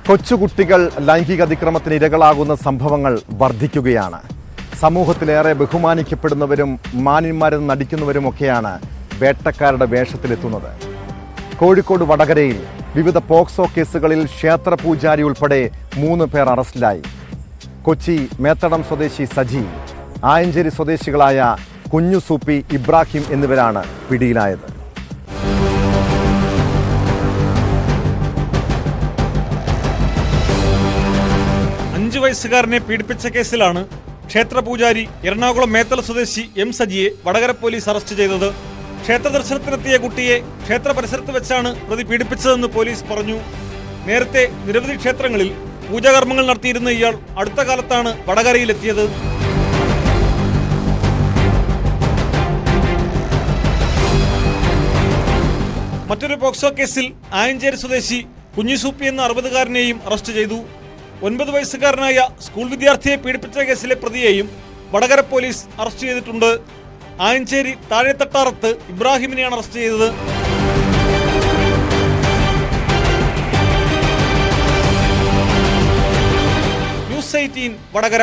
കൊച്ചുകുട്ടികൾ ലൈംഗിക അതിക്രമത്തിന് ഇരകളാകുന്ന സംഭവങ്ങൾ വർദ്ധിക്കുകയാണ്. സമൂഹത്തിലേറെ ബഹുമാനിക്കപ്പെടുന്നവരും മാന്യന്മാരെന്ന് നടിക്കുന്നവരുമൊക്കെയാണ് വേട്ടക്കാരുടെ വേഷത്തിലെത്തുന്നത്. കോഴിക്കോട് വടകരയിൽ വിവിധ പോക്സോ കേസുകളിൽ ക്ഷേത്രപൂജാരി ഉൾപ്പെടെ 3 പേർ അറസ്റ്റിലായി. കൊച്ചി മേത്തടം സ്വദേശി സജി, ആയഞ്ചേരി സ്വദേശികളായ കുഞ്ഞു സൂപ്പി, ഇബ്രാഹിം എന്നിവരാണ് പിടിയിലായത്. വയസ്സുകാരനെ പീഡിപ്പിച്ച കേസിലാണ് ക്ഷേത്രപൂജാരി എറണാകുളം മേത്തല സ്വദേശി എം സജിയെ വടകര പോലീസ് അറസ്റ്റ് ചെയ്തത്. ക്ഷേത്ര ദർശനത്തിനെത്തിയ കുട്ടിയെ ക്ഷേത്ര പരിസരത്ത് വെച്ചാണ് പ്രതി പീഡിപ്പിച്ചതെന്ന് പോലീസ് പറഞ്ഞു. നേരത്തെ നിരവധി ക്ഷേത്രങ്ങളിൽ പൂജാകർമ്മങ്ങൾ നടത്തിയിരുന്ന ഇയാൾ അടുത്ത കാലത്താണ് വടകരയിലെത്തിയത്. മറ്റൊരു പോക്സോ കേസിൽ ആയഞ്ചേരി സ്വദേശി കുഞ്ഞിസൂപ്പി എന്ന 60-കാരനെയും അറസ്റ്റ് ചെയ്തു. 9 വയസ്സുകാരനായ സ്കൂൾ വിദ്യാർത്ഥിയെ പീഡിപ്പിച്ച കേസിലെ പ്രതിയെയും വടകര പോലീസ് അറസ്റ്റ് ചെയ്തിട്ടുണ്ട്. ആയഞ്ചേരി താഴെത്തട്ടാറത്ത് ഇബ്രാഹിമിനെയാണ് അറസ്റ്റ് ചെയ്തത്. ന്യൂസ് 18 വടകര.